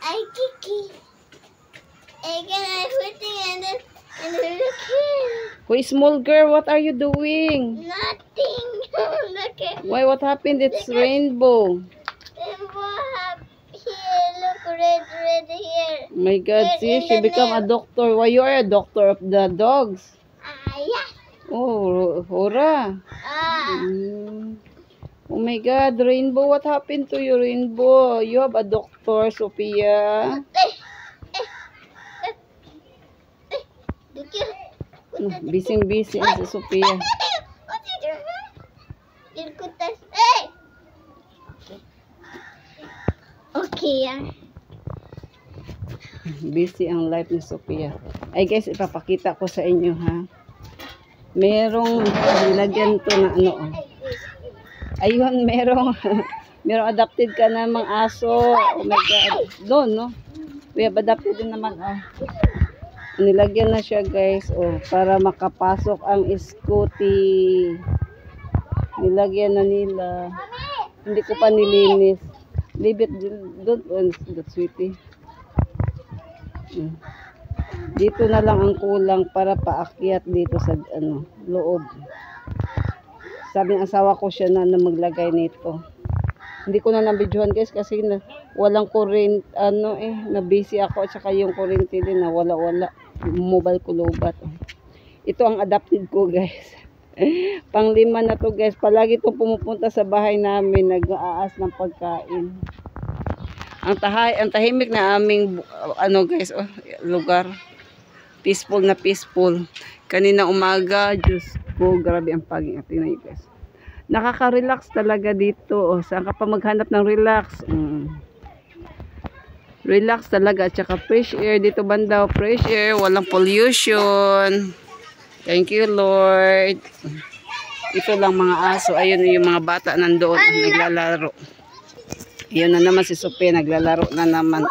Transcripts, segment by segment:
I kiki. Again, I'm putting and then look here. Wait, small girl, what are you doing? Nothing. Look at. Why, what happened? It's rainbow. Rainbow have here. Look, red here. Oh my God, Red see, in she the become a nail. doctor. Why, you are a doctor of the dogs? Yeah. Oh, hurrah. Oh my God, Rainbow, what happened to you, Rainbow? You have a doctor, Sophia. Look here. Busy si Sophia. What did you do? You could test. Hey! Okay. Busy ang life ni Sophia. Ay guys, ipapakita ko sa inyo ha. Merong nilagyan to na ano. Ayun, merong adopted ka namang aso. Oh my God. Doon, no? We have adopted din naman. Oh. Nilagyan na siya guys. Oh, para makapasok ang scooty. Nilagyan na nila. Hindi ko pa nilinis. Leave it doon. That's sweetie. Dito na lang ang kulang para paakyat dito sa loob. Sabi ng asawa ko siya na maglagay nito. Hindi ko na nabidyohan guys kasi walang current na busy ako at saka yung current din na wala mobile ko lobat. Ito ang adopted ko guys. Panglima na to guys. Palagi itong pumupunta sa bahay namin, nag-aas ng pagkain. Ang tahimik na aming guys, lugar. Peaceful na peaceful. Kanina umaga, Diyos ko, grabe ang paging atin na guys. Nakaka-relax talaga dito. Saan ka pa maghanap ng relax? Relax talaga. At saka fresh air dito banda. Fresh air. Walang pollution. Thank you, Lord. Ito lang mga aso. Ayun yung mga bata nandoon. Naglalaro. Ayun na naman si Sophia. Naglalaro na naman.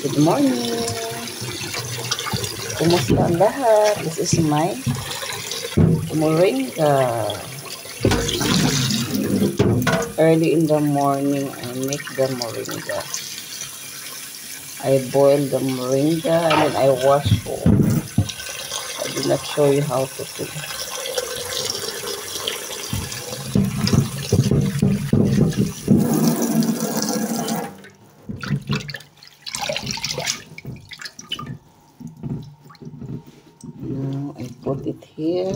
Good morning. Kumusta ang lahat? This is my moringa. Early in the morning, I make the moringa. I boil the moringa and then I wash for. I did not show you how to cook. Now I put it here.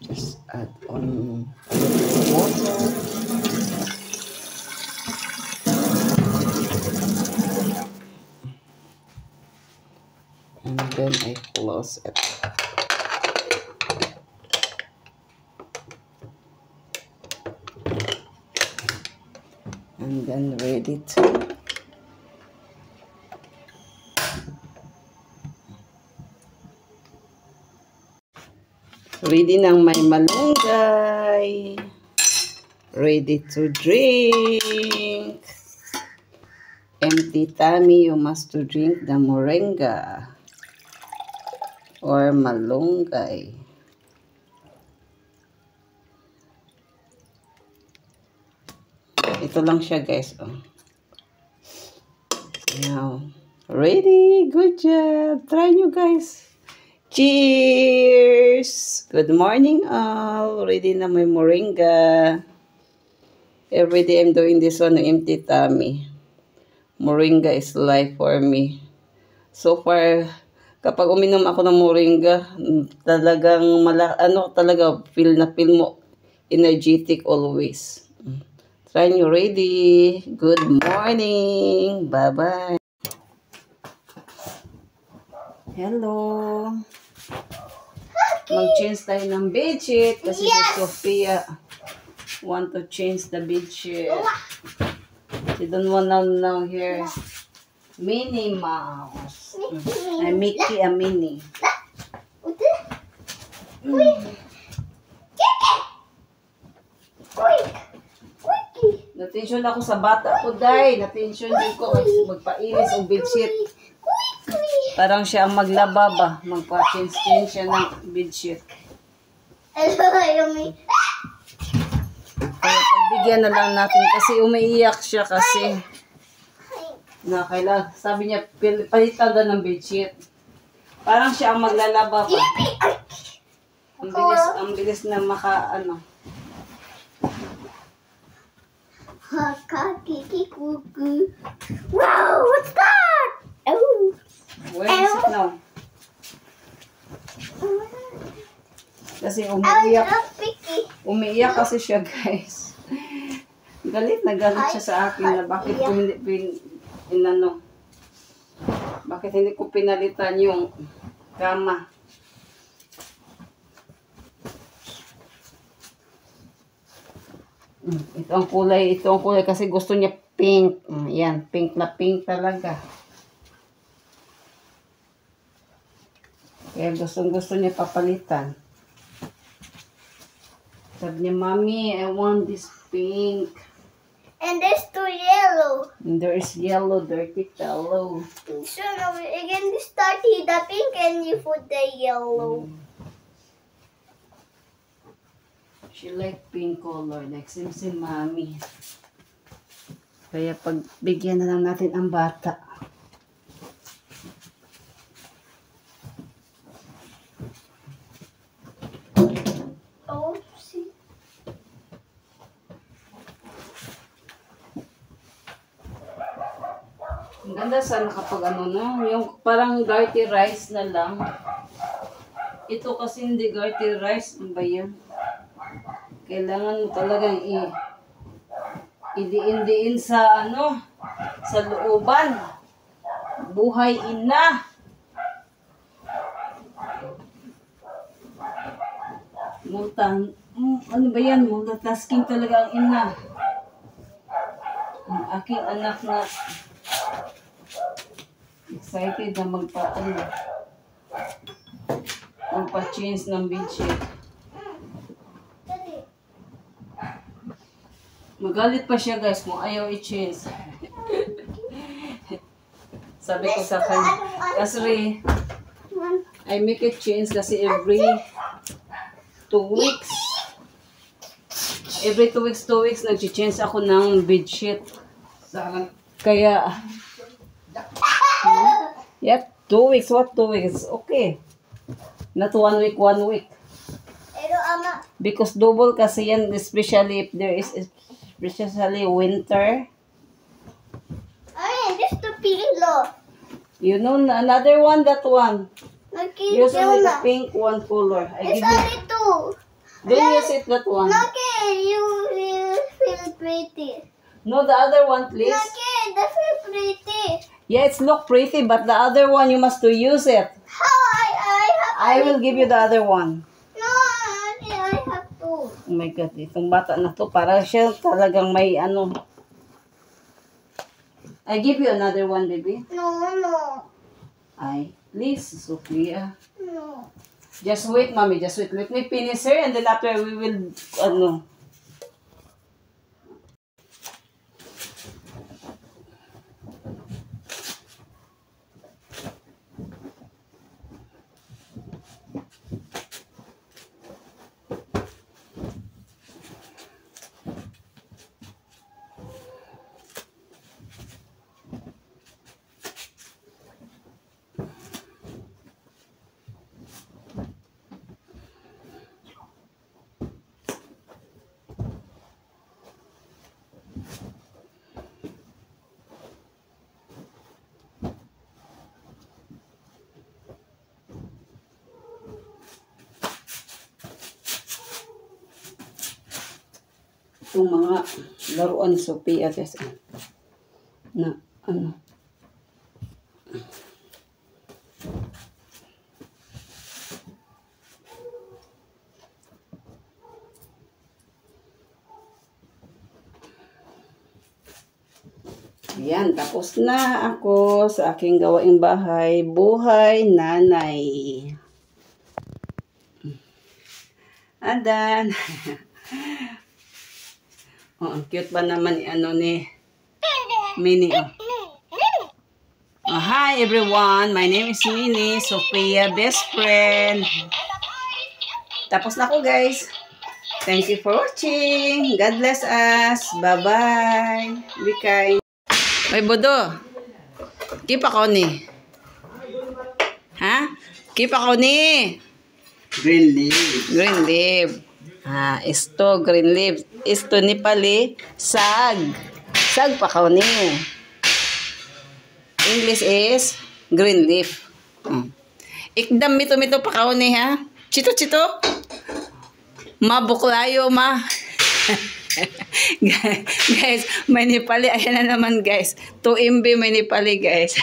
Just add on a little water. And then I close it. And then ready to ready ng may malunggay. Ready to drink. Empty tummy, you must to drink the moringa or malunggay. Ito lang siya guys. Now, ready. Good job. Try nyo guys. Cheers! Good morning all. Ready na may moringa. Every day I'm doing this one, empty tummy. Moringa is life for me. So far, kapag uminom ako ng moringa, talagang feel mo energetic always. Try nyo. Ready. Good morning. Bye-bye. Hello. Mag-change tayo ng bedsheet kasi si Sophia want to change the bedsheet. She don't want now here. Minnie Mouse. Mickey a Minnie. Natensyon ako sa bata ko, day. Natensyon din ko magpainis ang bedsheet. Parang siya ang maglaba ba. Magpa-change siya ng bedsheet. Kaya pag bigyan na lang natin kasi umiiyak siya kasi na kailangan, sabi niya, palitan daw ng bedsheet. Parang siya ang maglalaba pa. Ang bilis na ano. Wow, what's that? Oh. Where is it now? Kasi umiiyak kasi siya, guys. Galit siya sa akin na bakit ko hindi bakit hindi ko pinalitan yung kama. Ito ang kulay kasi gusto niya pink. Yan, pink na pink talaga. Kaya gusto niya papalitan. Sabi niya, Mommy, I want this pink. And there's two yellow. And there is yellow, dirty fellow. So now again, start the pink and you put the yellow. She like pink color, like si Mommy. Kaya pagbigyan na lang natin ang bata. Ang ganda sana kapag yung parang dirty rice na lang. Ito kasi hindi dirty rice, ano ba yan? Kailangan mo talagang idiin sa sa looban. Buhay ina. Ano ba yan? Multitasking talaga ang ina. Ang aking anak na excited na magpa-change ng bedsheet. Magalit pa siya, guys, kung ayaw i-change. Sabi ko sa kanya, kasi I make it change kasi every 2 weeks. Every 2 weeks, nag-change ako ng bedsheet. Kaya, yep, 2 weeks. What 2 weeks? Okay. Not 1 week, 1 week. Because double kasi yan, especially if there is, especially winter. This the pillow. You know, another one, that one. Okay, usually the pink one color. It's only two. Don't use it, that one. Okay, you will feel pretty. No, the other one, please. Okay, that feel pretty. Yeah, it's look pretty, but the other one, you must to use it. How I will give you the other one. No, I have to. Oh my God, itong bata na to, para siya talagang may I give you another one, baby. No. Please, Sophia. No. Just wait, mommy. Just wait. Let me finish her, and then after we will, itong mga laruan ni Sophia, guys. Yan, tapos na ako sa aking gawaing bahay. Buhay nanay. Andan. Oh, ang cute ba naman ni Minnie. Hi everyone, my name is Minnie, Sophia best friend. Tapos na ako, guys. Thank you for watching. God bless us. Bye-bye. Be kind. Ay, Bodo. Keep ako ni. Ha? Keep ako ni. Green leaf. Green leaf. Isto green leaf. Isto ni pali sag. Sag pa ni. English is green leaf. Ikdam mito pa ni ha. Chito. Mabuklayo ma. Guys, may Nepali. Ayan na naman guys. 2 MB may Nepali guys.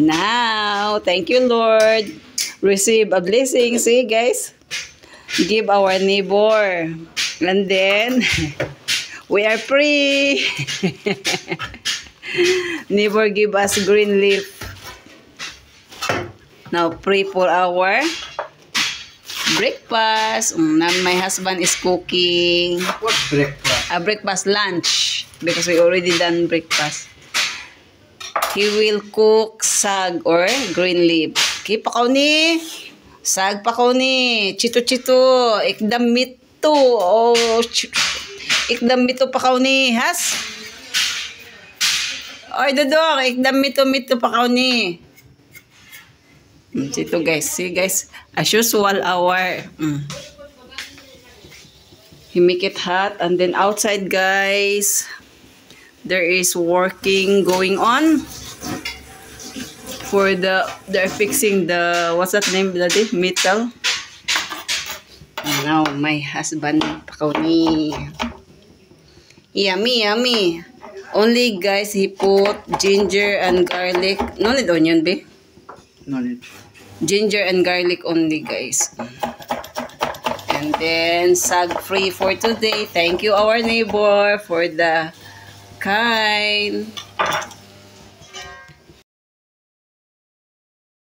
Now, thank you Lord. Receive a blessing. See guys. Give our neighbor. And then, we are free. Neighbor give us green leaf. Now, pray for our breakfast. My husband is cooking. What breakfast? A breakfast lunch. Because we already done breakfast. He will cook sag or green leaf. Okay, pakaw ni. Sag pakaw ni. Chito. Ikdam mito. Oh, ikdam mito pakaw ni. Has? Oy, dodong. Ikdam mito pakaw ni. Ito guys, see guys, as usual he make it hot, and then outside guys, there is working going on for they're fixing the, what's that name, bloody metal. And now my husband pakaw-ni. Yummy. Only guys, he put ginger and garlic. No need onion, be? No need. Ginger and garlic only guys. And then sag free for today. Thank you our neighbor for the kind.